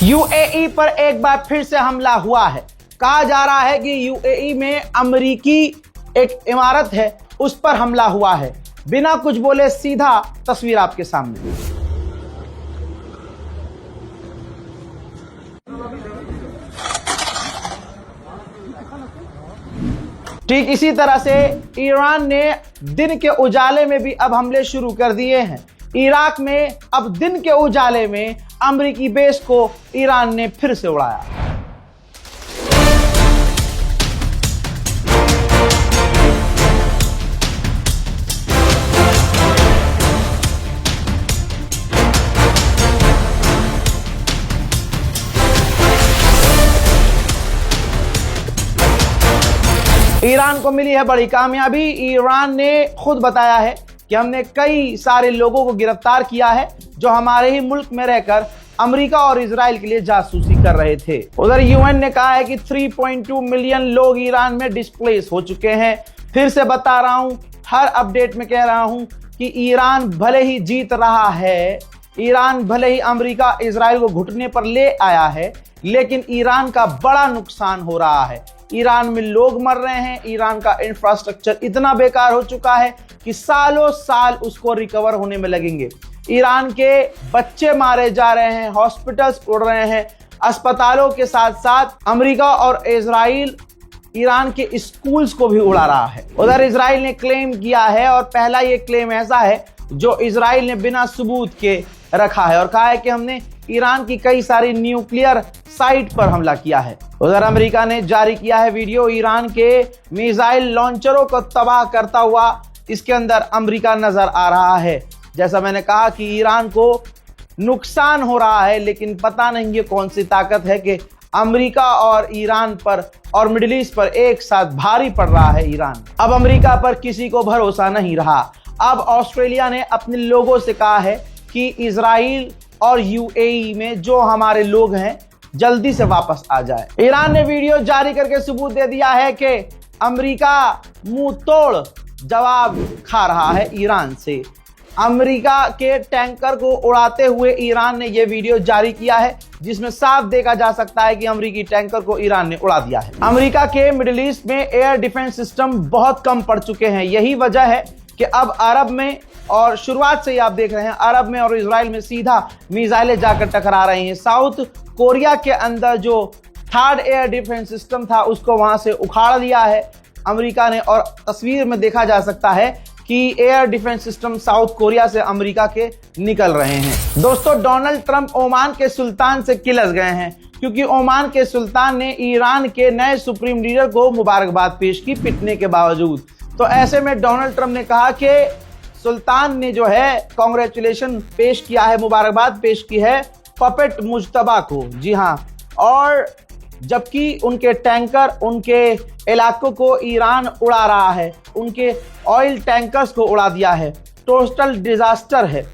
UAE पर एक बार फिर से हमला हुआ है। कहा जा रहा है कि यूएई में अमेरिकी एक इमारत है, उस पर हमला हुआ है। बिना कुछ बोले सीधा तस्वीर आपके सामने। ठीक इसी तरह से ईरान ने दिन के उजाले में भी अब हमले शुरू कर दिए हैं। इराक में अब दिन के उजाले में अमेरिकी बेस को ईरान ने फिर से उड़ाया। ईरान को मिली है बड़ी कामयाबी। ईरान ने खुद बताया है कि हमने कई सारे लोगों को गिरफ्तार किया है जो हमारे ही मुल्क में रहकर अमेरिका और इजराइल के लिए जासूसी कर रहे थे। उधर यूएन ने कहा है कि 3.2 मिलियन लोग ईरान में डिस्प्लेस हो चुके हैं। फिर से बता रहा हूं, हर अपडेट में कह रहा हूं कि ईरान भले ही जीत रहा है, ईरान भले ही अमेरिका इजराइल को घुटने पर ले आया है, लेकिन ईरान का बड़ा नुकसान हो रहा है। ईरान में लोग मर रहे हैं। ईरान का इंफ्रास्ट्रक्चर इतना बेकार हो चुका है कि सालों साल उसको रिकवर होने में लगेंगे। ईरान के बच्चे मारे जा रहे हैं, हॉस्पिटल्स उड़ रहे हैं, अस्पतालों के साथ साथ अमेरिका और इजराइल ईरान के स्कूल्स को भी उड़ा रहा है। उधर इजराइल ने क्लेम किया है, और पहला ये क्लेम ऐसा है जो इजराइल ने बिना सबूत के रखा है और कहा है कि हमने ईरान की कई सारी न्यूक्लियर साइट पर हमला किया है। उधर अमेरिका ने जारी किया है वीडियो ईरान के मिसाइल लॉन्चरों को तबाह करता हुआ। इसके अंदर अमेरिका नजर आ रहा है। जैसा मैंने कहा कि ईरान को नुकसान हो रहा है, लेकिन पता नहीं ये कौन सी ताकत है कि अमेरिका और ईरान पर और मिडिल ईस्ट पर एक साथ भारी पड़ रहा है ईरान। अब अमेरिका पर किसी को भरोसा नहीं रहा। अब ऑस्ट्रेलिया ने अपने लोगों से कहा है कि इजराइल और यूएई में जो हमारे लोग हैं जल्दी से वापस आ जाए। ईरान ने वीडियो जारी करके सबूत दे दिया है कि अमेरिका मुंह तोड़ जवाब खा रहा है ईरान से। अमेरिका के टैंकर को उड़ाते हुए ईरान ने यह वीडियो जारी किया है, जिसमें साफ देखा जा सकता है कि अमेरिकी टैंकर को ईरान ने उड़ा दिया है। अमेरिका के मिडिल ईस्ट में एयर डिफेंस सिस्टम बहुत कम पड़ चुके हैं। यही वजह है कि अब अरब में, और शुरुआत से ही आप देख रहे हैं, अरब में और इजराइल में सीधा मिसाइलें जाकर टकरा रही हैं। साउथ कोरिया के अंदर जो थर्ड एयर डिफेंस सिस्टम था उसको वहां से उखाड़ दिया है अमेरिका ने, और तस्वीर में देखा जा सकता है कि air defence system south Korea से अमेरिका के निकल रहे हैं। दोस्तों, डोनाल्ड ट्रंप ओमान के सुल्तान से किलस गए हैं, क्योंकि ओमान के सुल्तान ने ईरान के नए सुप्रीम लीडर को मुबारकबाद पेश की पिटने के बावजूद। तो ऐसे में डोनाल्ड ट्रंप ने कहा कि सुल्तान ने जो है कांग्रेचुलेशन पेश किया है, मुबारकबाद पेश की है पपेट मुज्तबा को। जी हाँ, और जबकि उनके टैंकर, उनके इलाकों को ईरान उड़ा रहा है, उनके ऑयल टैंकर्स को उड़ा दिया है। टोटल डिजास्टर है।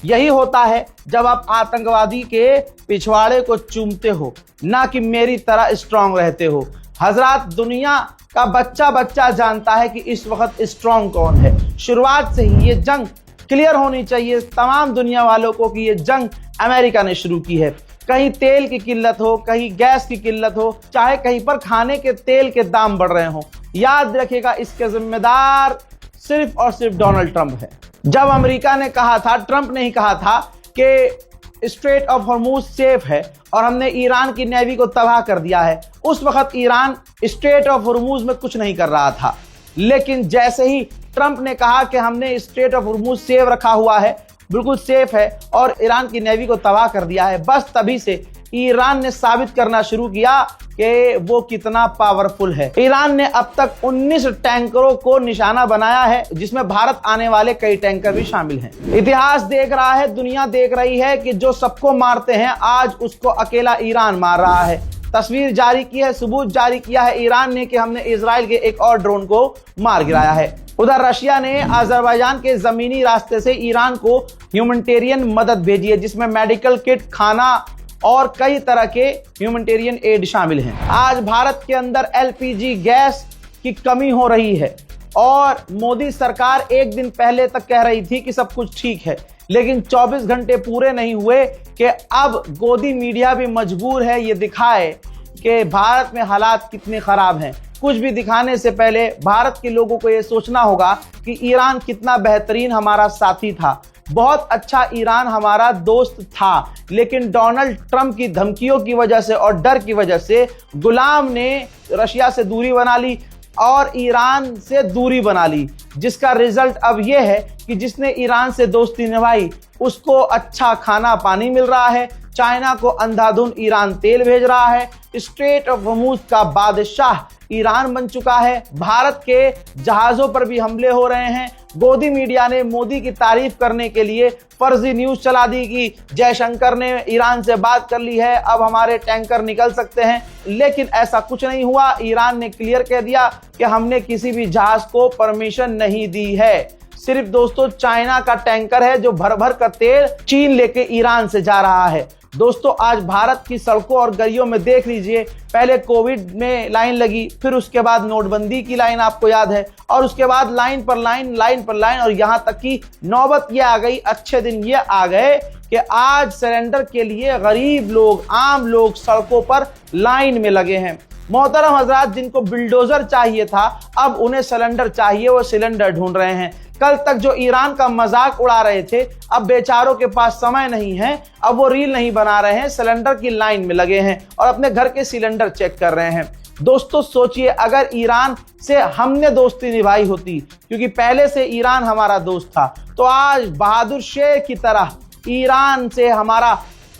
यही होता है जब आप आतंकवादी के पिछवाड़े को चूमते हो, ना कि मेरी तरह स्ट्रांग रहते हो। हजरात, दुनिया का बच्चा बच्चा जानता है कि इस वक्त स्ट्रांग कौन है। शुरुआत से ही ये जंग क्लियर होनी चाहिए तमाम दुनिया वालों को कि ये जंग अमेरिका ने शुरू की है। कहीं तेल की किल्लत हो, कहीं गैस की किल्लत हो, चाहे कहीं पर खाने के तेल के दाम बढ़ रहे हो, याद रखिएगा इसके जिम्मेदार सिर्फ और सिर्फ डोनाल्ड ट्रंप है। जब अमेरिका ने कहा था, ट्रंप ने ही कहा था कि स्ट्रेट ऑफ हॉर्मुज सेफ है और हमने ईरान की नेवी को तबाह कर दिया है, उस वक्त ईरान स्ट्रेट ऑफ हॉर्मुज में कुछ नहीं कर रहा था। लेकिन जैसे ही ट्रंप ने कहा कि हमने स्ट्रेट ऑफ हॉर्मुज सेफ रखा हुआ है, बिल्कुल सेफ है, और ईरान की नेवी को तबाह कर दिया है, बस तभी से ईरान ने साबित करना शुरू किया कि वो कितना पावरफुल है। ईरान ने अब तक 19 टैंकरों को निशाना बनाया है, जिसमें भारत आने वाले कई टैंकर भी शामिल हैं। इतिहास देख रहा है, दुनिया देख रही है कि जो सबको मारते हैं आज उसको अकेला ईरान मार रहा है। तस्वीर जारी की है, सबूत जारी किया है ईरान ने कि हमने इजराइल के एक और ड्रोन को मार गिराया है। उधर रशिया ने अजरबैजान के जमीनी रास्ते से ईरान को ह्यूमैनिटेरियन मदद भेजी है, जिसमें मेडिकल किट, खाना और कई तरह के ह्यूमैनिटेरियन एड शामिल हैं। आज भारत के अंदर एलपीजी गैस की कमी हो रही है, और मोदी सरकार एक दिन पहले तक कह रही थी कि सब कुछ ठीक है, लेकिन 24 घंटे पूरे नहीं हुए कि अब गोदी मीडिया भी मजबूर है ये दिखाए कि भारत में हालात कितने खराब हैं। कुछ भी दिखाने से पहले भारत के लोगों को यह सोचना होगा कि ईरान कितना बेहतरीन हमारा साथी था, बहुत अच्छा ईरान हमारा दोस्त था, लेकिन डोनाल्ड ट्रंप की धमकियों की वजह से और डर की वजह से गुलाम ने रशिया से दूरी बना ली और ईरान से दूरी बना ली, जिसका रिजल्ट अब यह है कि जिसने ईरान से दोस्ती निभाई उसको अच्छा खाना पानी मिल रहा है, चाइना को अंधाधुंध ईरान तेल भेज रहा है, स्ट्रेट ऑफ हॉर्मुज का बादशाह ईरान बन चुका है, भारत के जहाजों पर भी हमले हो रहे हैं। गोदी मीडिया ने मोदी की तारीफ करने के लिए फर्जी न्यूज चला दी कि जयशंकर ने ईरान से बात कर ली है, अब हमारे टैंकर निकल सकते हैं, लेकिन ऐसा कुछ नहीं हुआ। ईरान ने क्लियर कह दिया कि हमने किसी भी जहाज को परमिशन नहीं दी है। सिर्फ दोस्तों चाइना का टैंकर है जो भर भर कर तेल चीन लेके ईरान से जा रहा है। दोस्तों आज भारत की सड़कों और गलियों में देख लीजिए, पहले कोविड में लाइन लगी, फिर उसके बाद नोटबंदी की लाइन आपको याद है, और उसके बाद लाइन पर लाइन और यहां तक कि नौबत ये आ गई, अच्छे दिन ये आ गए कि आज सिलेंडर के लिए गरीब लोग, आम लोग सड़कों पर लाइन में लगे हैं। मोहतरम हजरात, जिनको बिल्डोजर चाहिए था अब उन्हें सिलेंडर चाहिए, वो सिलेंडर ढूंढ रहे हैं। कल तक जो ईरान का मजाक उड़ा रहे थे अब बेचारों के पास समय नहीं है, अब वो रील नहीं बना रहे हैं, सिलेंडर की लाइन में लगे हैं और अपने घर के सिलेंडर चेक कर रहे हैं। दोस्तों सोचिए, अगर ईरान से हमने दोस्ती निभाई होती, क्योंकि पहले से ईरान हमारा दोस्त था, तो आज बहादुर शेर की तरह ईरान से हमारा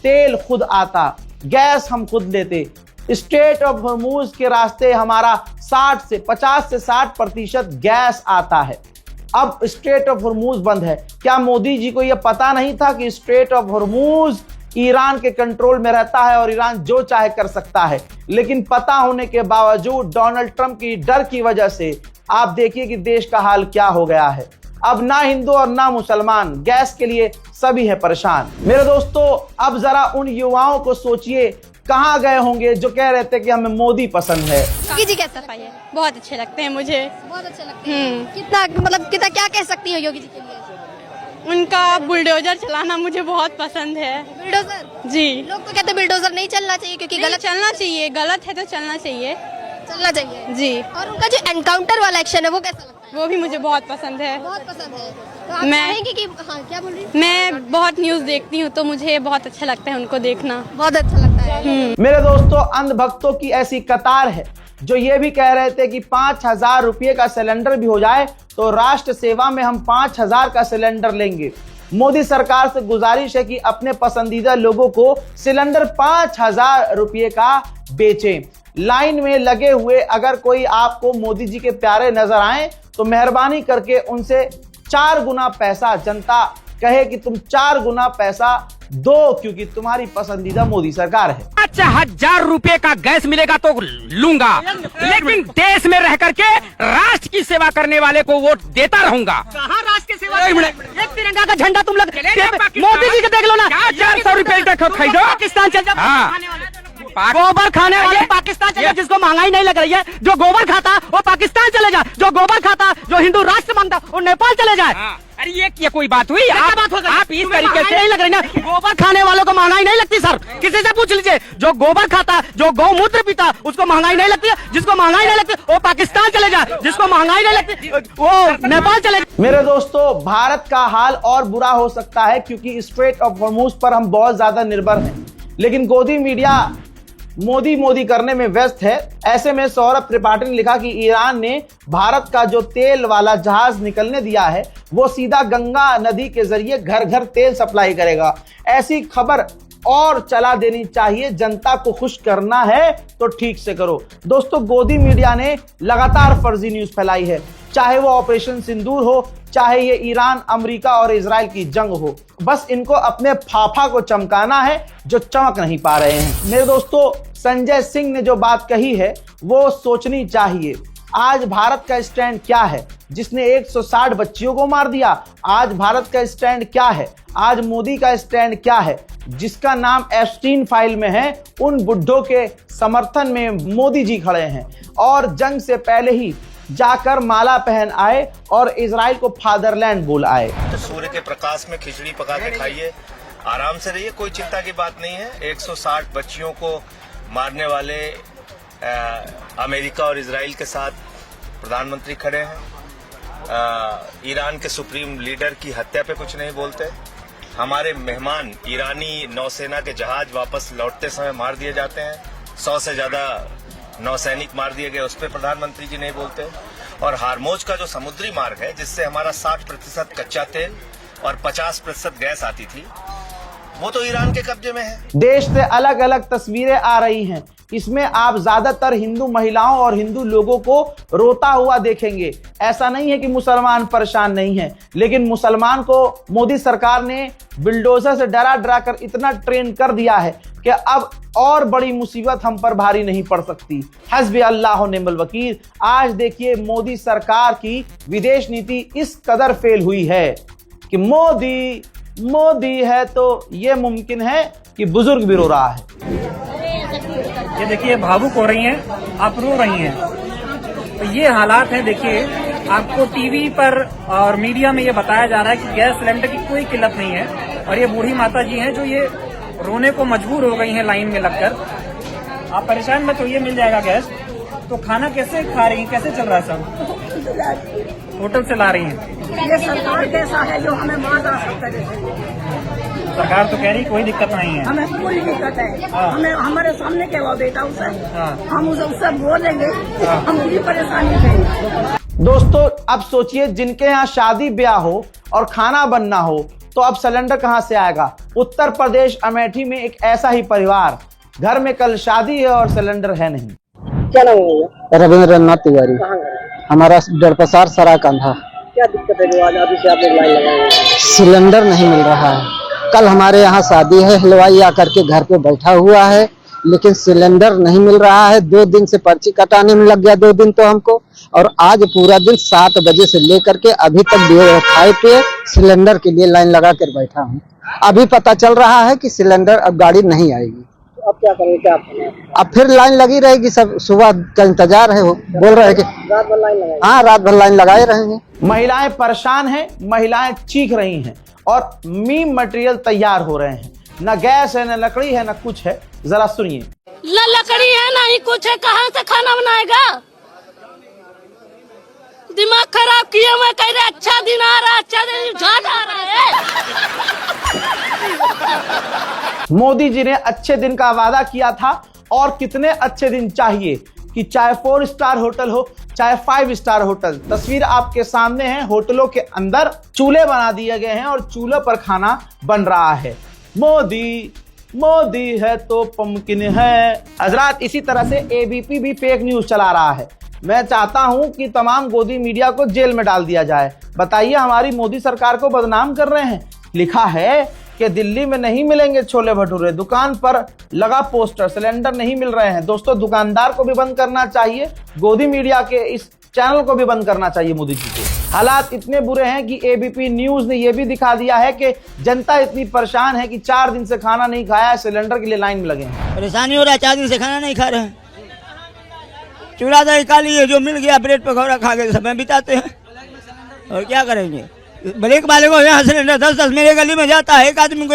तेल खुद आता, गैस हम खुद लेते, स्ट्रेट ऑफ हॉर्मुज के रास्ते हमारा 50 से 60% गैस आता है। अब स्ट्रेट ऑफ हॉर्मुज बंद है। क्या मोदी जी को यह पता नहीं था कि स्ट्रेट ऑफ हॉर्मुज ईरान के कंट्रोल में रहता है और ईरान जो चाहे कर सकता है? लेकिन पता होने के बावजूद डोनाल्ड ट्रंप की डर की वजह से आप देखिए कि देश का हाल क्या हो गया है। अब ना हिंदू और ना मुसलमान, गैस के लिए सभी है परेशान। मेरे दोस्तों अब जरा उन युवाओं को सोचिए, कहाँ गए होंगे जो कह रहे थे कि हमें मोदी पसंद है। योगी जी कैसा सफाई है? बहुत अच्छे लगते हैं मुझे। बहुत अच्छे लगते हैं। कितना क्या कह सकती हो योगी जी के लिए? उनका बुलडोजर चलाना मुझे बहुत पसंद है। बुलडोजर जी। लोग तो कहते हैं बुलडोजर नहीं चलना चाहिए क्योंकि गलत चलना चाहिए, गलत है तो चलना चाहिए जी। और उनका जो एनकाउंटर वाला एक्शन है वो कैसा लगता है? वो भी मुझे बहुत पसंद है। बहुत पसंद है। तो आप मैं- चाहेंगे कि हाँ क्या बोल रही? मैं बहुत न्यूज देखती हूँ तो मुझे बहुत अच्छा लगता है उनको देखना। बहुत अच्छा लगता है। मेरे दोस्तों अंधभक्तों की ऐसी कतार है जो ये भी कह रहे थे कि 5,000 रुपये का सिलेंडर भी हो जाए तो राष्ट्र सेवा में हम 5,000 का सिलेंडर लेंगे। मोदी सरकार से गुजारिश है कि अपने पसंदीदा लोगों को सिलेंडर 5,000 रुपये का बेचें। लाइन में लगे हुए अगर कोई आपको मोदी जी के प्यारे नजर आए तो मेहरबानी करके उनसे 4 गुना पैसा, जनता कहे कि तुम 4 गुना पैसा दो, क्योंकि तुम्हारी पसंदीदा मोदी सरकार है। 5,000 रुपए का गैस मिलेगा तो लूंगा, लेकिन देश में रह करके राष्ट्र की सेवा करने वाले को वोट देता रहूंगा। कहाँ राष्ट्र की सेवा? एक तिरंगा का झंडा तुम लोग मोदी जी को देख लो ना, 400 रुपए खरीदो, पाकिस्तान चल जाओ। हाँ। गोबर खाने वाले पाकिस्तान चले, जिसको महंगाई नहीं लग रही है, जो गोबर खाता वो पाकिस्तान चले जाए, जो गोबर खाता जो हिंदू राष्ट्र मानता वो नेपाल चले जाए। अरे ये कोई बात हुई? आप इस तरीके से नहीं लग रही ना, गोबर खाने वालों को महंगाई नहीं लगती सर, किसी से पूछ लीजिए। जो गोबर खाता, जो गौमूत्र पीता, उसको महंगाई नहीं लगती है। जिसको महंगाई नहीं लगती वो पाकिस्तान चले जाए, जिसको महंगाई नहीं लगती वो नेपाल चले जाए। मेरे दोस्तों भारत का हाल और बुरा हो सकता है क्योंकि स्ट्रेट ऑफ हॉर्मुज पर हम बहुत ज्यादा निर्भर हैं, लेकिन गोदी मीडिया मोदी करने में व्यस्त है। ऐसे में सौरभ त्रिपाठी ने लिखा कि ईरान ने भारत का जो तेल वाला जहाज निकलने दिया है वो सीधा गंगा नदी के जरिए घर घर तेल सप्लाई करेगा। ऐसी खबर और चला देनी चाहिए, जनता को खुश करना है तो ठीक से करो। दोस्तों गोदी मीडिया ने लगातार फर्जी न्यूज फैलाई है, चाहे वो ऑपरेशन सिंदूर हो, चाहे ये ईरान, अमेरिका और इजराइल की जंग हो। बस इनको अपने फाफा को चमकाना है जो चमक नहीं पा रहे हैं। मेरे दोस्तों संजय सिंह ने जो बात कही है वो सोचनी चाहिए। आज भारत का स्टैंड क्या है? जिसने 160 बच्चियों को मार दिया। आज भारत का स्टैंड क्या है? आज मोदी का स्टैंड क्या है? जिसका नाम एप्स्टीन फाइल में है, उन बुड्ढों के समर्थन में मोदी जी खड़े हैं। और जंग से पहले ही जाकर माला पहन आए और इजराइल को फादरलैंड बोल आए। तो सूर्य के प्रकाश में खिचड़ी पका के खाइए, आराम से रहिए, कोई चिंता की बात नहीं है। 160 बच्चियों को मारने वाले अमेरिका और इजराइल के साथ प्रधानमंत्री खड़े हैं। ईरान के सुप्रीम लीडर की हत्या पे कुछ नहीं बोलते। हमारे मेहमान ईरानी नौसेना के जहाज वापस लौटते समय मार दिए जाते हैं। 100 से ज्यादा नौसैनिक मार दिए गए, उस पर प्रधानमंत्री जी नहीं बोलते। और हार्मोज का जो समुद्री मार्ग है, जिससे हमारा 60% कच्चा तेल और 50% गैस आती थी, वो तो ईरान के कब्जे में है। देश से अलग अलग तस्वीरें आ रही हैं। इसमें आप ज्यादातर हिंदू महिलाओं और हिंदू लोगों को रोता हुआ देखेंगे। ऐसा नहीं है कि मुसलमान परेशान नहीं है, लेकिन मुसलमान को मोदी सरकार ने बिल्डोजर से डरा डरा कर इतना ट्रेन कर दिया है कि अब और बड़ी मुसीबत हम पर भारी नहीं पड़ सकती। हस्बी अल्लाह व निअमल वकील। आज देखिए मोदी सरकार की विदेश नीति इस कदर फेल हुई है कि मोदी है तो ये मुमकिन है कि बुजुर्ग भी रो रहा है। ये देखिए भावुक हो रही हैं, आप रो रही हैं। तो ये हालात हैं। देखिए आपको टीवी पर और मीडिया में ये बताया जा रहा है कि गैस सिलेंडर की कोई किल्लत नहीं है, और ये बूढ़ी माता जी हैं जो ये रोने को मजबूर हो गई हैं लाइन में लगकर। आप परेशान मत होइए, मिल जाएगा गैस। तो खाना कैसे खा रही हैं, कैसे चल रहा है सब? होटल से ला रही हैं। ये सरकार कैसा है जो हमें मार रहा है? सरकार तो कह रही कोई दिक्कत नहीं है, हमें कोई दिक्कत है। हमें हमारे सामने कहवा बेटा उसे, हम उससे बोलेंगे, हम पूरी परेशानी है। दोस्तों अब सोचिए, जिनके यहाँ शादी ब्याह हो और खाना बनना हो तो अब सिलेंडर कहां से आएगा? उत्तर प्रदेश अमेठी में एक ऐसा ही परिवार, घर में कल शादी है और सिलेंडर है नहीं। क्या नाम है? रविंद्रनाथ तिवारी। हमारा डरपसार सरा कंधा। क्या दिक्कत है जो आज अभी से आपने लाइन लगाई? सिलेंडर नहीं मिल रहा है। कल हमारे यहाँ शादी है, हलवाई आकर के घर पे बैठा हुआ है, लेकिन सिलेंडर नहीं मिल रहा है। 2 दिन से पर्ची कटाने में लग गया, 2 दिन तो हमको, और आज पूरा दिन 7 बजे से लेकर के अभी तक खाए पे सिलेंडर के लिए लाइन लगा कर बैठा हूँ। अभी पता चल रहा है कि सिलेंडर अब गाड़ी नहीं आएगी। तो अब क्या करेंगे? क्या अब फिर लाइन लगी रहेगी, सब सुबह का इंतजार है। वो बोल रहे हैं कि रात भर लाइन लगाएंगे। हाँ, रात भर लाइन लगाए रहेंगे। महिलाएं परेशान हैं, महिलाएं चीख रही हैं और मीम मटेरियल तैयार हो रहे हैं। न गैस है, न लकड़ी है, न कुछ है। जरा सुनिए। न लकड़ी है ना ही कुछ है, कहाँ से खाना बनाएगा? दिमाग खराब किए हुए, कह रहे अच्छा दिन आ रहा है, अच्छा दिन झाट आ रहा है। मोदी जी ने अच्छे दिन का वादा किया था, और कितने अच्छे दिन चाहिए कि चाहे 4 स्टार होटल हो, चाहे 5 स्टार होटल। तस्वीर आपके सामने है। होटलों के अंदर चूल्हे बना दिए गए हैं और चूल्हे पर खाना बन रहा है। मोदी है तो मुमकिन है। हजरात, इसी तरह से एबीपी भी फेक न्यूज चला रहा है। मैं चाहता हूं कि तमाम गोदी मीडिया को जेल में डाल दिया जाए। बताइए, हमारी मोदी सरकार को बदनाम कर रहे हैं। लिखा है कि दिल्ली में नहीं मिलेंगे छोले भटूरे, दुकान पर लगा पोस्टर, सिलेंडर नहीं मिल रहे हैं। दोस्तों, दुकानदार को भी बंद करना चाहिए, गोदी मीडिया के इस चैनल को भी बंद करना चाहिए मोदी जी को। हालात इतने बुरे हैं कि एबीपी न्यूज ने यह भी दिखा दिया है कि जनता इतनी परेशान है कि 4 दिन से खाना नहीं खाया है, सिलेंडर के लिए लाइन में लगे हैं। परेशानी हो रहा है, 4 दिन से खाना नहीं खा रहे हैं। चूल्हा दही खा लिए, जो मिल गया ब्रेड पकौड़ा खा के समय बिताते हैं, और क्या करेंगे? ब्रेक वाले को यहाँ सिलेंडर 10-10 मेरे गली में जाता है, एक आदमी को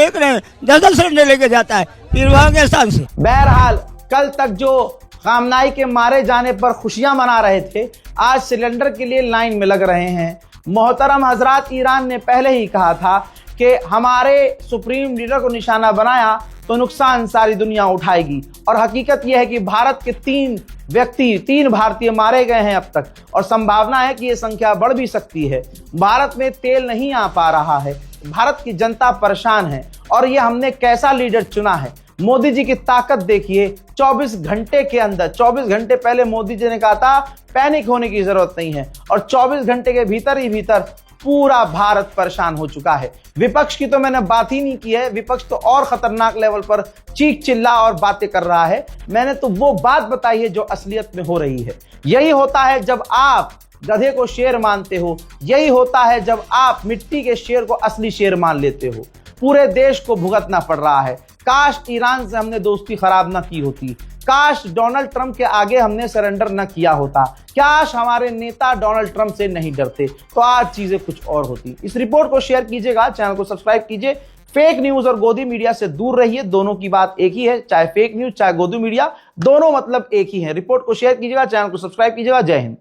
10-10 सिलेंडर लेके जाता है, फिर वहाँ के स्थान से। बहरहाल, कल तक जो खामनाई के मारे जाने पर खुशियां मना रहे थे, आज सिलेंडर के लिए लाइन में लग रहे हैं। मोहतरम हजरात, ईरान ने पहले ही कहा था कि हमारे सुप्रीम लीडर को निशाना बनाया तो नुकसान सारी दुनिया उठाएगी। और हकीकत यह है कि भारत के 3 भारतीय मारे गए हैं अब तक, और संभावना है कि यह संख्या बढ़ भी सकती है। भारत में तेल नहीं आ पा रहा है, भारत की जनता परेशान है, और यह हमने कैसा लीडर चुना है। मोदी जी की ताकत देखिए। 24 घंटे के अंदर, 24 घंटे पहले मोदी जी ने कहा था पैनिक होने की जरूरत नहीं है, और 24 घंटे के भीतर ही भीतर पूरा भारत परेशान हो चुका है। विपक्ष की तो मैंने बात ही नहीं की है। विपक्ष तो और खतरनाक लेवल पर चीख चिल्ला और बातें कर रहा है। मैंने तो वो बात बताई है जो असलियत में हो रही है। यही होता है जब आप गधे को शेर मानते हो, यही होता है जब आप मिट्टी के शेर को असली शेर मान लेते हो। पूरे देश को भुगतना पड़ रहा है। काश ईरान से हमने दोस्ती खराब ना की होती, काश डोनाल्ड ट्रंप के आगे हमने सरेंडर न किया होता, काश हमारे नेता डोनाल्ड ट्रंप से नहीं डरते, तो आज चीजें कुछ और होती। इस रिपोर्ट को शेयर कीजिएगा, चैनल को सब्सक्राइब कीजिए। फेक न्यूज और गोदी मीडिया से दूर रहिए, दोनों की बात एक ही है, चाहे फेक न्यूज चाहे गोदी मीडिया, दोनों मतलब एक ही है। रिपोर्ट को शेयर कीजिएगा, चैनल को सब्सक्राइब कीजिएगा। जय हिंद।